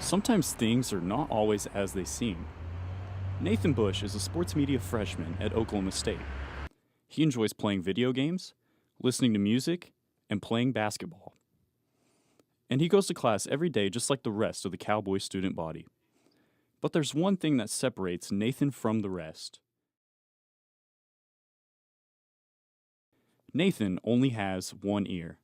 Sometimes things are not always as they seem. Nathan Bush is a sports media freshman at Oklahoma State. He enjoys playing video games, listening to music, and playing basketball. And he goes to class every day just like the rest of the Cowboy student body. But there's one thing that separates Nathan from the rest. Nathan only has one ear.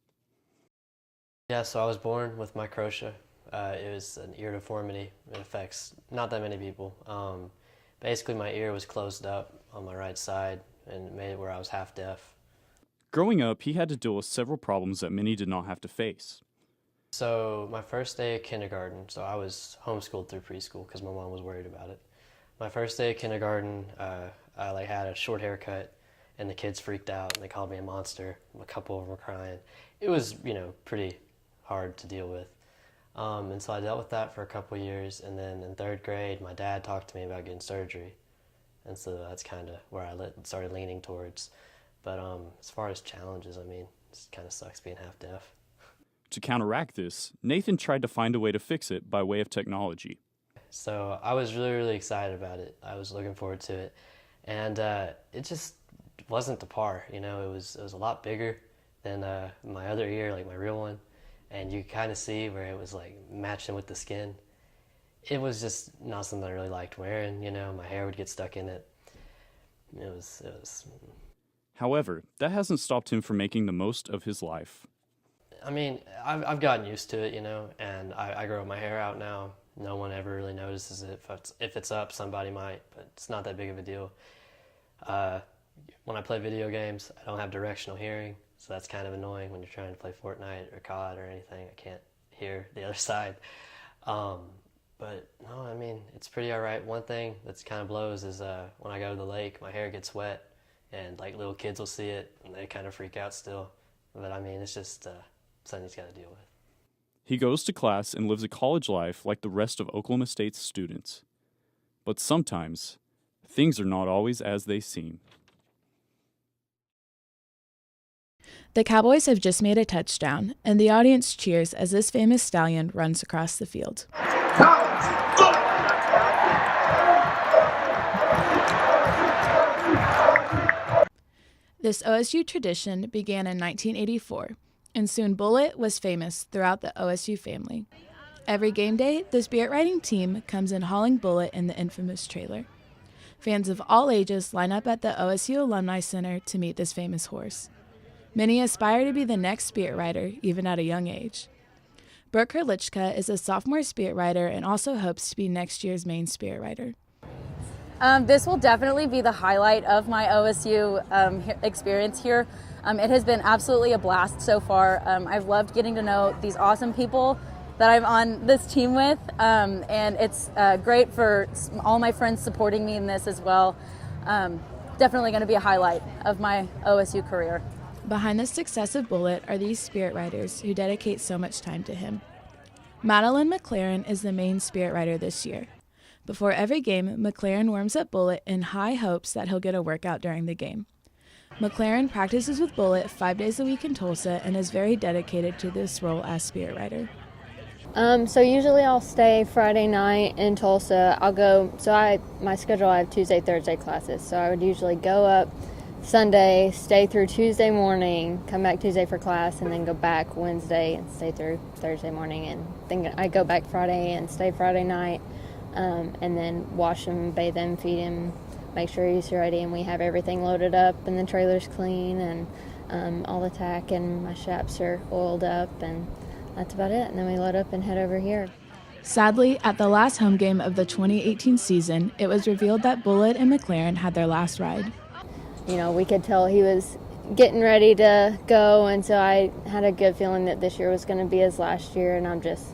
Yeah, so I was born with microtia. It was an ear deformity. It affects not that many people. Basically, my ear was closed up on my right side and it made it where I was half deaf. Growing up, he had to deal with several problems that many did not have to face. So my first day of kindergarten, so I was homeschooled through preschool because my mom was worried about it. My first day of kindergarten, I had a short haircut and the kids freaked out and they called me a monster. A couple of them were crying. It was, pretty hard to deal with. And so I dealt with that for a couple of years, and then in third grade, my dad talked to me about getting surgery, and so that's kind of where I started leaning towards. But as far as challenges, it kind of sucks being half deaf. To counteract this, Nathan tried to find a way to fix it by way of technology. So I was really, really excited about it. I was looking forward to it, and it just wasn't to par. It was a lot bigger than my other ear, like my real one. And you kind of see where it was like matching with the skin. It was just not something I really liked wearing, my hair would get stuck in it. It was. However, that hasn't stopped him from making the most of his life. I've gotten used to it, and I grow my hair out now. No one ever really notices it. If it's up, somebody might, but it's not that big of a deal. When I play video games, I don't have directional hearing. So that's kind of annoying when you're trying to play Fortnite or COD or anything. I can't hear the other side. But no, it's pretty all right. One thing that's kind of blows is when I go to the lake, my hair gets wet, and like little kids will see it, and they kind of freak out still. But it's just something he's got to deal with. He goes to class and lives a college life like the rest of Oklahoma State's students. But sometimes, things are not always as they seem. The Cowboys have just made a touchdown, and the audience cheers as this famous stallion runs across the field. This OSU tradition began in 1984, and soon Bullet was famous throughout the OSU family. Every game day, the spirit riding team comes in hauling Bullet in the infamous trailer. Fans of all ages line up at the OSU Alumni Center to meet this famous horse. Many aspire to be the next spirit rider, even at a young age. Brooke Herlichka is a sophomore spirit rider and also hopes to be next year's main spirit rider. This will definitely be the highlight of my OSU experience here. It has been absolutely a blast so far. I've loved getting to know these awesome people that I'm on this team with, and it's great for all my friends supporting me in this as well. Definitely going to be a highlight of my OSU career. Behind the success of Bullet are these spirit riders who dedicate so much time to him. Madeline McLaren is the main spirit rider this year. Before every game, McLaren warms up Bullet in high hopes that he'll get a workout during the game. McLaren practices with Bullet 5 days a week in Tulsa and is very dedicated to this role as spirit rider. So usually I'll stay Friday night in Tulsa. My schedule, I have Tuesday, Thursday classes. So I would usually go up Sunday, stay through Tuesday morning, come back Tuesday for class, and then go back Wednesday and stay through Thursday morning. And then I go back Friday and stay Friday night, and then wash him, bathe him, feed him, make sure he's ready, and we have everything loaded up and the trailer's clean and all the tack and my shaps are oiled up, and that's about it. And then we load up and head over here. Sadly, at the last home game of the 2018 season, it was revealed that Bullet and McLaren had their last ride. We could tell he was getting ready to go, and so I had a good feeling that this year was going to be his last year, and I'm just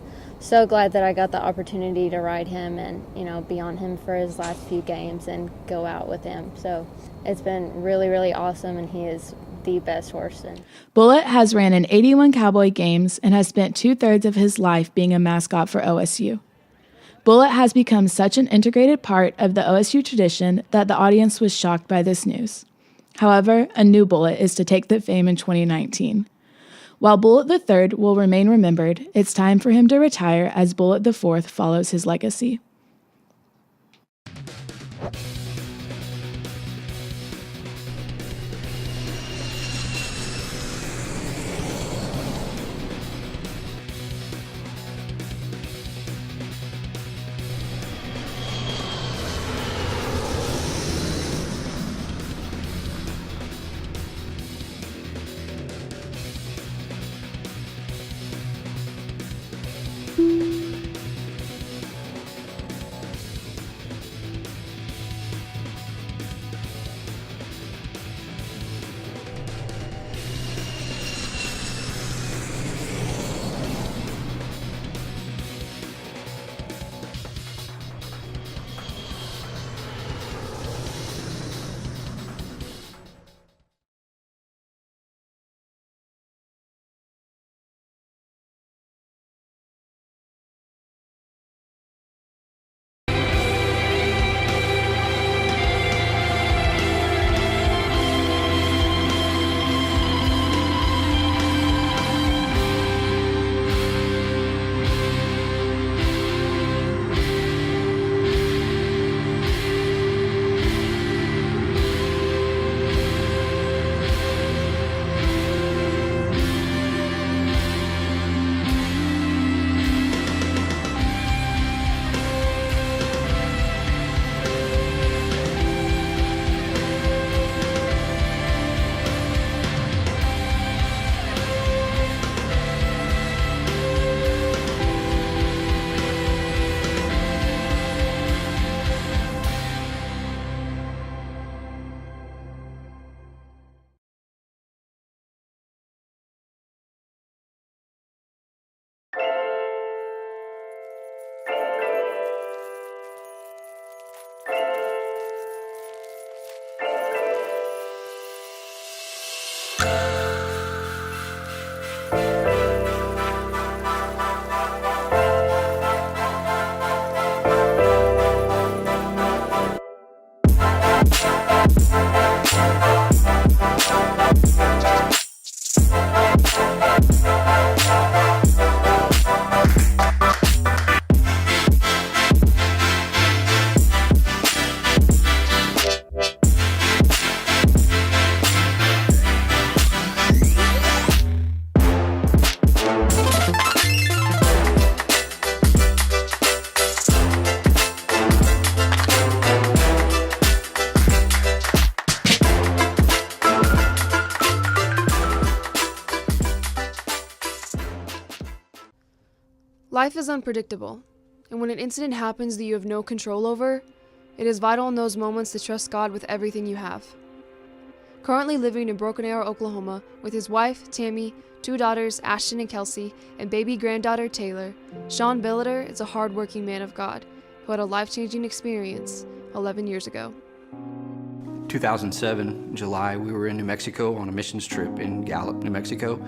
so glad that I got the opportunity to ride him and, be on him for his last few games and go out with him. So it's been really, really awesome, and he is the best horse. Bullet has ran in 81 Cowboy games and has spent 2/3 of his life being a mascot for OSU. Bullet has become such an integrated part of the OSU tradition that the audience was shocked by this news. However, a new Bullet is to take the fame in 2019. While Bullitt III will remain remembered, it's time for him to retire as Bullitt IV follows his legacy. Life is unpredictable, and when an incident happens that you have no control over, it is vital in those moments to trust God with everything you have. Currently living in Broken Arrow, Oklahoma, with his wife, Tammy, 2 daughters, Ashton and Kelsey, and baby granddaughter, Taylor, Sean Billiter is a hard-working man of God who had a life-changing experience 11 years ago. 2007, July, we were in New Mexico on a missions trip in Gallup, New Mexico.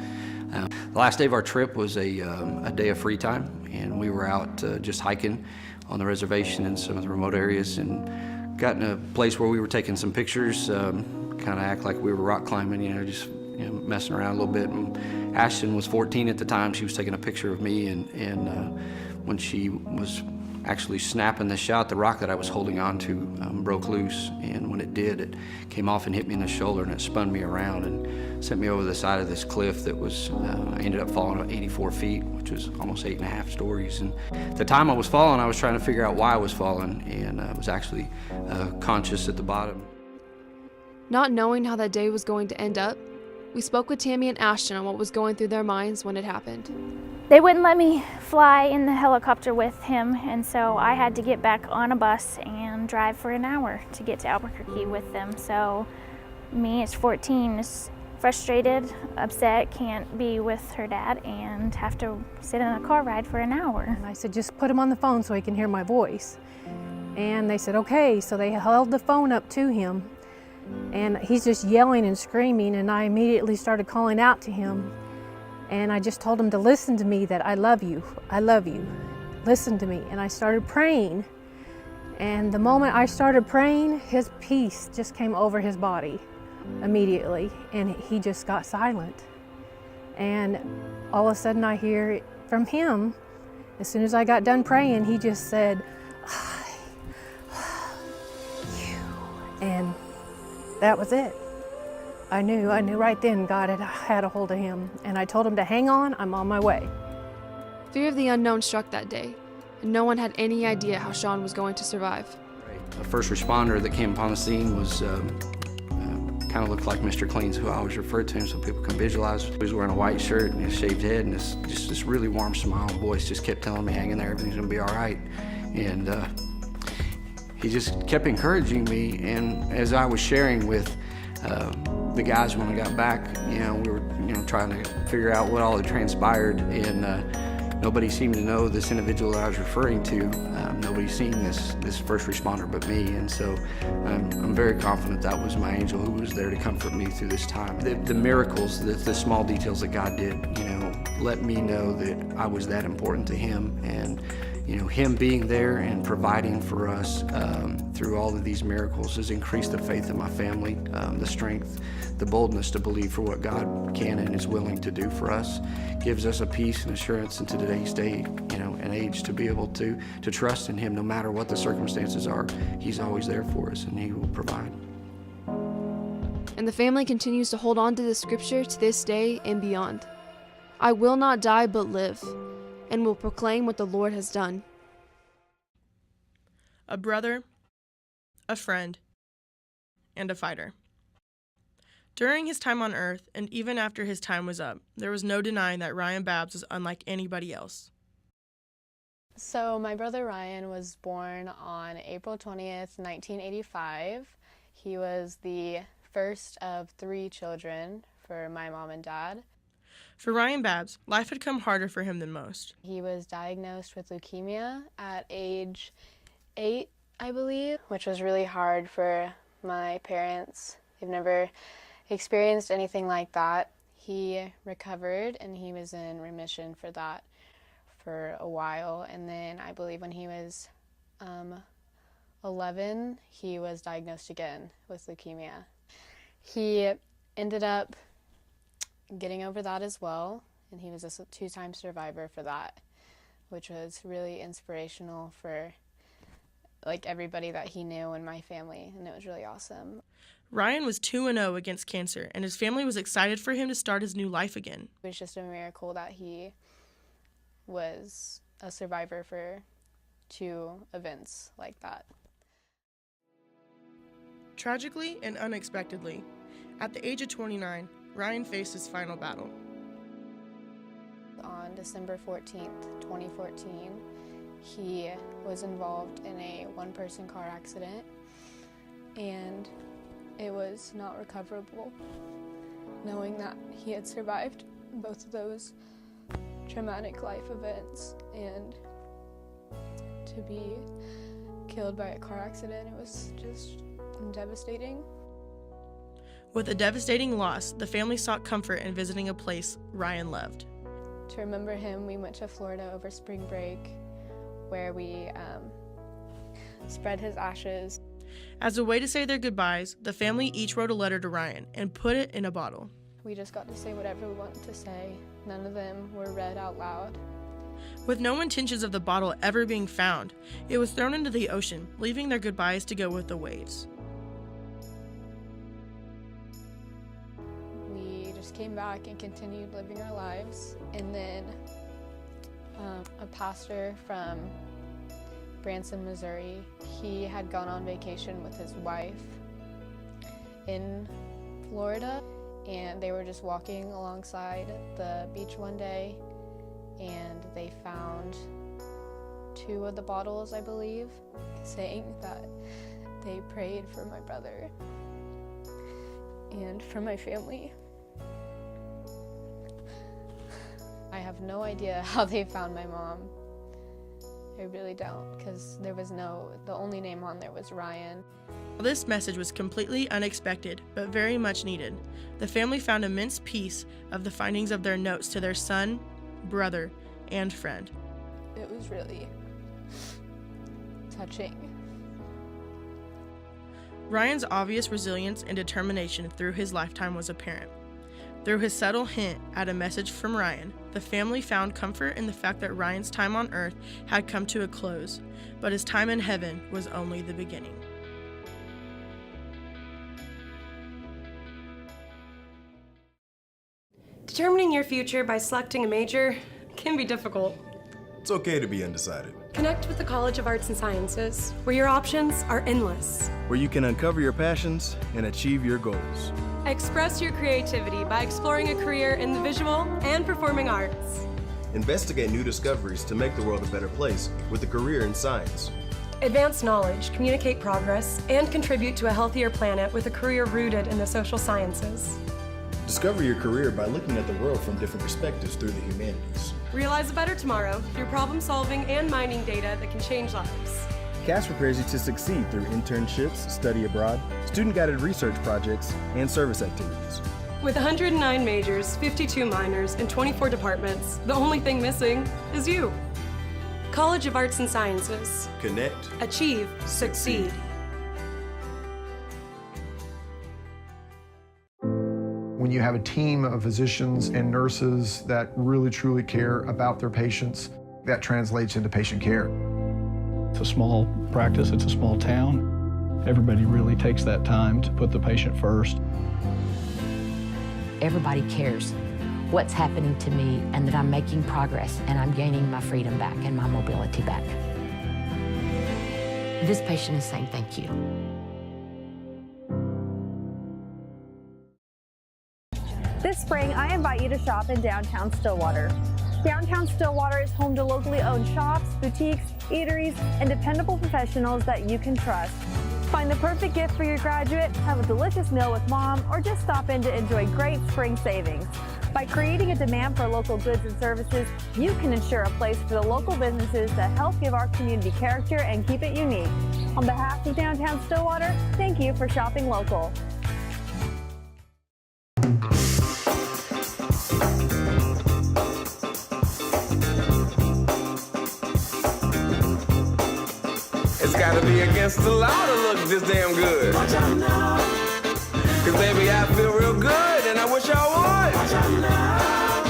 The last day of our trip was a day of free time, and we were out just hiking on the reservation in some of the remote areas and got in a place where we were taking some pictures, kind of act like we were rock climbing, just messing around a little bit. And Ashton was 14 at the time. She was taking a picture of me, and when she was actually snapping the shot, the rock that I was holding on to broke loose, and when it did, it came off and hit me in the shoulder, and it spun me around and sent me over the side of this cliff that was, I ended up falling at 84 feet, which was almost 8.5 stories. And at the time I was falling, I was trying to figure out why I was falling, and I was actually conscious at the bottom. Not knowing how that day was going to end up, we spoke with Tammy and Ashton on what was going through their minds when it happened. They wouldn't let me fly in the helicopter with him, and so I had to get back on a bus and drive for an hour to get to Albuquerque with them. So me, at 14, is frustrated, upset, can't be with her dad, and have to sit in a car ride for an hour. And I said, just put him on the phone so he can hear my voice. And they said, okay. So they held the phone up to him, and he's just yelling and screaming, and I immediately started calling out to him. And I just told him to listen to me, that I love you, listen to me. And I started praying. And the moment I started praying, his peace just came over his body immediately, and he just got silent. And all of a sudden I hear from him, as soon as I got done praying, he just said, "I love you." And that was it. I knew right then God had a hold of him. And I told him to hang on, I'm on my way. Fear of the unknown struck that day, and no one had any idea how Sean was going to survive. A first responder that came upon the scene was kind of looked like Mr. Clean's, who I always refer to him so people can visualize. He was wearing a white shirt and a shaved head, and this really warm smile and voice just kept telling me, hang in there, everything's gonna be all right. And he just kept encouraging me, and as I was sharing with the guys when I got back, we were trying to figure out what all had transpired, and nobody seemed to know this individual that I was referring to. Nobody's seen this first responder but me, and so I'm very confident that was my angel who was there to comfort me through this time. The miracles, the small details that God did, let me know that I was that important to him, and him being there and providing for us through all of these miracles has increased the faith of my family, the strength, the boldness to believe for what God can and is willing to do for us. Gives us a peace and assurance into today's day, and age, to be able to trust in him no matter what the circumstances are. He's always there for us, and he will provide. And the family continues to hold on to the scripture to this day and beyond. I will not die but live, and will proclaim what the Lord has done. A brother, a friend, and a fighter. During his time on Earth, and even after his time was up, there was no denying that Ryan Babbs was unlike anybody else. So my brother Ryan was born on April 20th, 1985. He was the first of 3 children for my mom and dad. For Ryan Babbs, life had come harder for him than most. He was diagnosed with leukemia at age 8, I believe, which was really hard for my parents. They've never experienced anything like that. He recovered, and he was in remission for that for a while, and then I believe when he was 11, he was diagnosed again with leukemia. He ended up getting over that as well, and he was a 2-time survivor for that, which was really inspirational for everybody that he knew in my family, and it was really awesome. Ryan was 2-0 against cancer, and his family was excited for him to start his new life again. It was just a miracle that he was a survivor for 2 events like that. Tragically and unexpectedly, at the age of 29, Ryan faced his final battle. On December 14th, 2014, he was involved in a 1-person car accident, and it was not recoverable. Knowing that he had survived both of those traumatic life events and to be killed by a car accident, it was just devastating. With a devastating loss, the family sought comfort in visiting a place Ryan loved. To remember him, we went to Florida over spring break, where we spread his ashes. As a way to say their goodbyes, the family each wrote a letter to Ryan and put it in a bottle. We just got to say whatever we wanted to say. None of them were read out loud. With no intentions of the bottle ever being found, it was thrown into the ocean, leaving their goodbyes to go with the waves. We just came back and continued living our lives, and then a pastor from Branson, Missouri, he had gone on vacation with his wife in Florida, and they were just walking alongside the beach one day, and they found 2 of the bottles, I believe, saying that they prayed for my brother and for my family. I have no idea how they found my mom. I really don't, because the only name on there was Ryan. This message was completely unexpected, but very much needed. The family found immense peace of the findings of their notes to their son, brother, and friend. It was really touching. Ryan's obvious resilience and determination through his lifetime was apparent. Through his subtle hint at a message from Ryan, the family found comfort in the fact that Ryan's time on Earth had come to a close, but his time in heaven was only the beginning. Determining your future by selecting a major can be difficult. It's okay to be undecided. Connect with the College of Arts and Sciences, where your options are endless. Where you can uncover your passions and achieve your goals. Express your creativity by exploring a career in the visual and performing arts. Investigate new discoveries to make the world a better place with a career in science. Advance knowledge, communicate progress, and contribute to a healthier planet with a career rooted in the social sciences. Discover your career by looking at the world from different perspectives through the humanities. Realize a better tomorrow through problem solving and mining data that can change lives. CAST prepares you to succeed through internships, study abroad, student-guided research projects, and service activities. With 109 majors, 52 minors, and 24 departments, the only thing missing is you. College of Arts and Sciences. Connect. Achieve. Succeed. When you have a team of physicians and nurses that really truly care about their patients, that translates into patient care. It's a small practice, it's a small town. Everybody really takes that time to put the patient first. Everybody cares what's happening to me and that I'm making progress and I'm gaining my freedom back and my mobility back. This patient is saying thank you. This spring, I invite you to shop in downtown Stillwater. Downtown Stillwater is home to locally owned shops, boutiques, eateries, and dependable professionals that you can trust. Find the perfect gift for your graduate, have a delicious meal with mom, or just stop in to enjoy great spring savings. By creating a demand for local goods and services, you can ensure a place for the local businesses that help give our community character and keep it unique. On behalf of Downtown Stillwater, thank you for shopping local. It's gotta be against the law to look this damn good. Watch out now. Cause baby, I feel real good and I wish I would. Watch out now.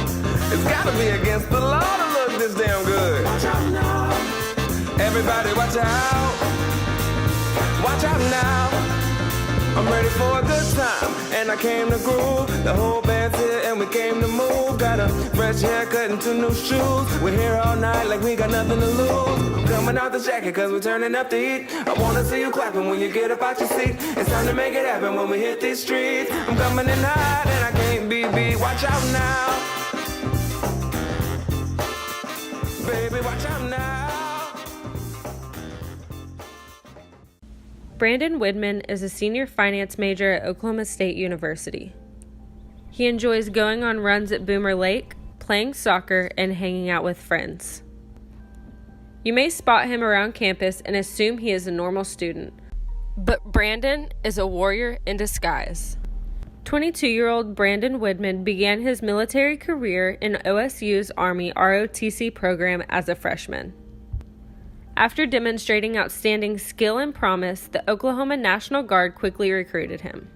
It's gotta be against the law to look this damn good. Watch out now. Everybody watch out. Watch out now. I'm ready for a good time, and I came to groove. The whole band's here, and we came to move. Got a fresh haircut and 2 new shoes. We're here all night like we got nothing to lose. I'm coming out the jacket, cause we're turning up the heat. I wanna see you clapping when you get up out your seat. It's time to make it happen when we hit these streets. I'm coming in hot, and I can't be beat. Watch out now. Baby, watch out now. Brandon Widman is a senior finance major at Oklahoma State University. He enjoys going on runs at Boomer Lake, playing soccer, and hanging out with friends. You may spot him around campus and assume he is a normal student, but Brandon is a warrior in disguise. 22-year-old Brandon Widman began his military career in OSU's Army ROTC program as a freshman. After demonstrating outstanding skill and promise, the Oklahoma National Guard quickly recruited him.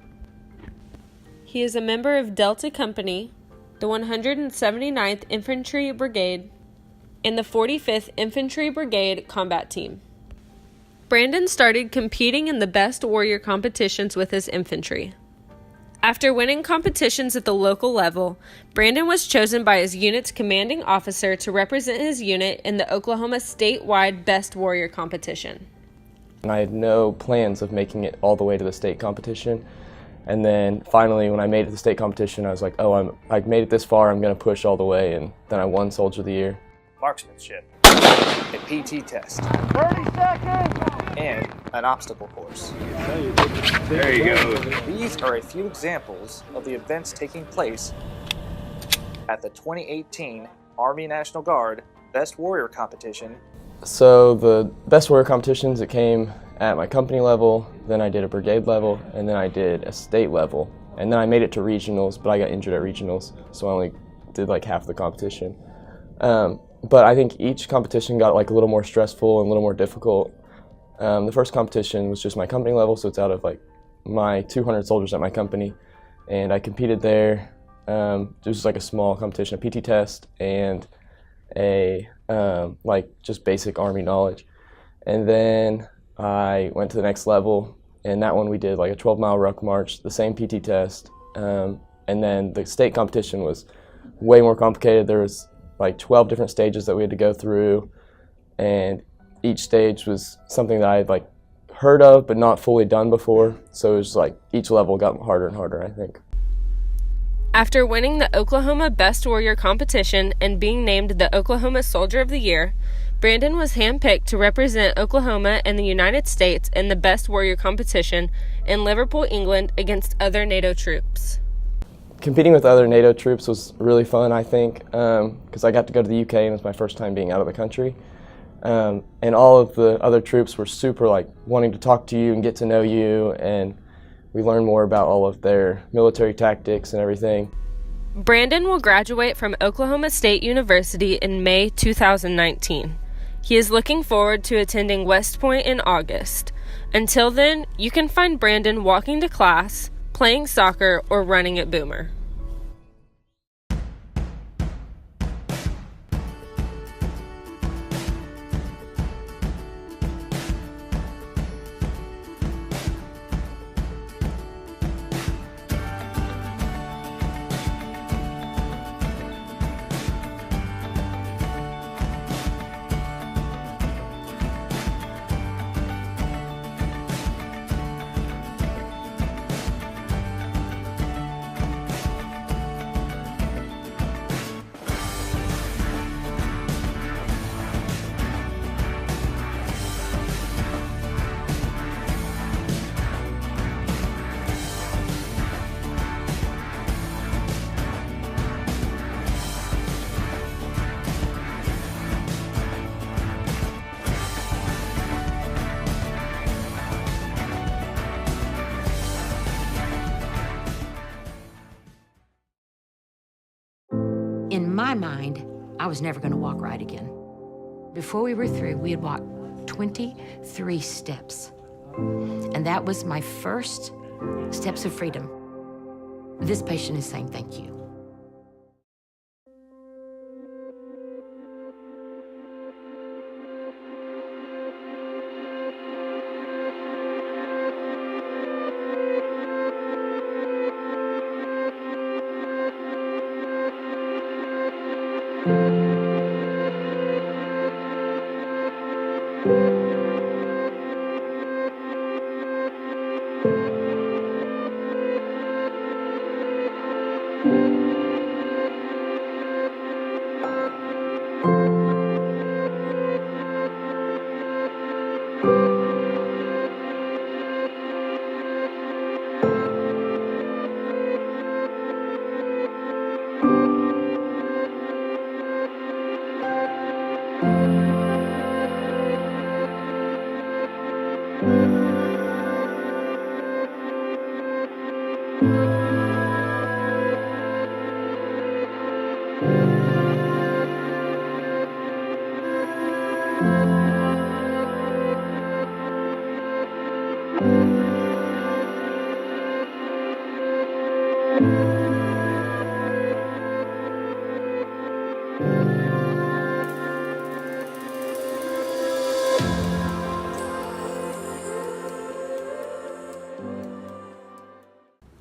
He is a member of Delta Company, the 179th Infantry Brigade, and the 45th Infantry Brigade Combat Team. Brandon started competing in the Best Warrior competitions with his infantry. After winning competitions at the local level, Brandon was chosen by his unit's commanding officer to represent his unit in the Oklahoma statewide Best Warrior competition. I had no plans of making it all the way to the state competition. And then finally, when I made it to the state competition, I was like, oh, I made it this far, I'm going to push all the way. And then I won Soldier of the Year. Marksmanship, a PT test, 30 seconds, and an obstacle course. There you go. These are a few examples of the events taking place at the 2018 Army National Guard Best Warrior Competition. So the Best Warrior competitions, it came at my company level, then I did a brigade level, and then I did a state level. And then I made it to regionals, but I got injured at regionals, so I only did like half the competition. But I think each competition got like a little more stressful and a little more difficult. The first competition was just my company level, so it's out of like my 200 soldiers at my company, and I competed there. It was like a small competition, a PT test, and a like just basic Army knowledge. And then I went to the next level, and that one we did like a 12-mile ruck march, the same PT test. And then the state competition was way more complicated. There was like 12 different stages that we had to go through, and each stage was something that I had like heard of but not fully done before. So it was like each level got harder and harder, I think. After winning the Oklahoma Best Warrior competition and being named the Oklahoma Soldier of the Year, Brandon was handpicked to represent Oklahoma and the United States in the Best Warrior competition in Liverpool, England, against other NATO troops. Competing with other NATO troops was really fun, I think, because I got to go to the UK and it was my first time being out of the country. And all of the other troops were super like wanting to talk to you and get to know you, and we learned more about all of their military tactics and everything. Brandon will graduate from Oklahoma State University in May 2019. He is looking forward to attending West Point in August. Until then, you can find Brandon walking to class, playing soccer, or running at Boomer. In my mind, I was never going to walk right again. Before we were through, we had walked 23 steps. And that was my first steps of freedom. This patient is saying thank you.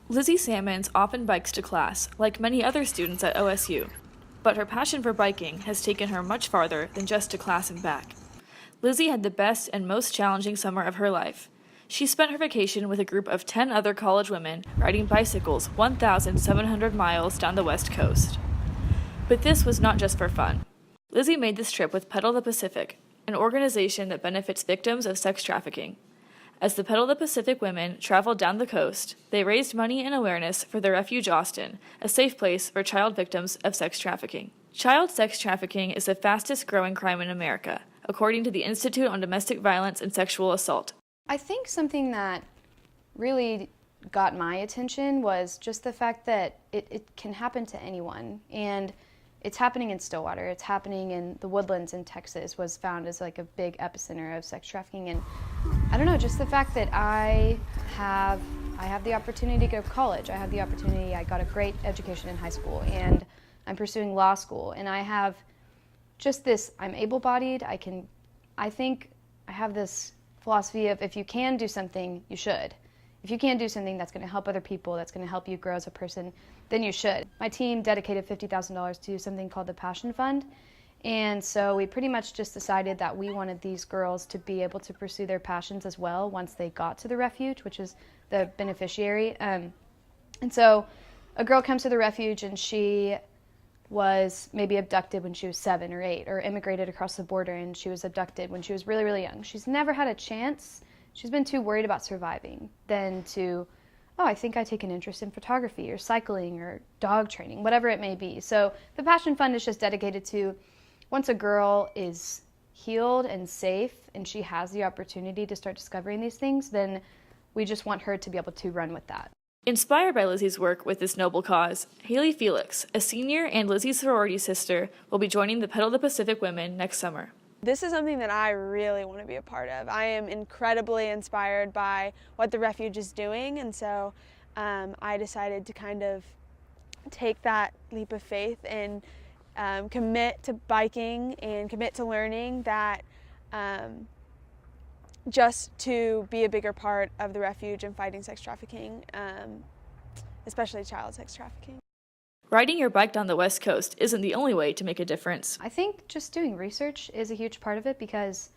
Lizzie Sammons often bikes to class, like many other students at OSU, but her passion for biking has taken her much farther than just to class and back. Lizzie had the best and most challenging summer of her life. She spent her vacation with a group of 10 other college women riding bicycles 1,700 miles down the West Coast. But this was not just for fun. Lizzie made this trip with Pedal the Pacific, an organization that benefits victims of sex trafficking. As the Pedal the Pacific women traveled down the coast, they raised money and awareness for the Refuge Austin, a safe place for child victims of sex trafficking. Child sex trafficking is the fastest growing crime in America, according to the Institute on Domestic Violence and Sexual Assault. I think something that really got my attention was just the fact that it can happen to anyone. And it's happening in Stillwater. It's happening in the Woodlands in Texas, was found as like a big epicenter of sex trafficking. And I don't know, just the fact that I have I have the opportunity to go to college. I got a great education in high school, and I'm pursuing law school, and I have just this, I'm able-bodied. I think I have this philosophy of if you can do something, you should. If you can do something that's going to help other people, that's going to help you grow as a person, then you should. My team dedicated $50,000 to something called the Passion Fund, and so we pretty much just decided that we wanted these girls to be able to pursue their passions as well once they got to the refuge, which is the beneficiary. And so a girl comes to the refuge and she was maybe abducted when she was 7 or 8, or immigrated across the border and she was abducted when she was really, really young. She's never had a chance. She's been too worried about surviving than to, oh, I think I take an interest in photography or cycling or dog training, whatever it may be. So the Passion Fund is just dedicated to, once a girl is healed and safe and she has the opportunity to start discovering these things, then we just want her to be able to run with that. Inspired by Lizzie's work with this noble cause, Haley Felix, a senior and Lizzie's sorority sister, will be joining the Pedal the Pacific Women next summer. This is something that I really want to be a part of. I am incredibly inspired by what the refuge is doing, and so I decided to kind of take that leap of faith and commit to biking and commit to learning that just to be a bigger part of the refuge and fighting sex trafficking, especially child sex trafficking. Riding your bike down the West Coast isn't the only way to make a difference. I think just doing research is a huge part of it, because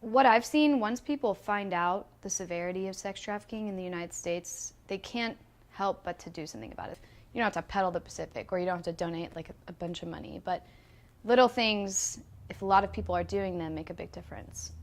what I've seen, once people find out the severity of sex trafficking in the United States, they can't help but to do something about it. You don't have to pedal the Pacific, or you don't have to donate like a bunch of money, but little things, if a lot of people are doing them, make a big difference.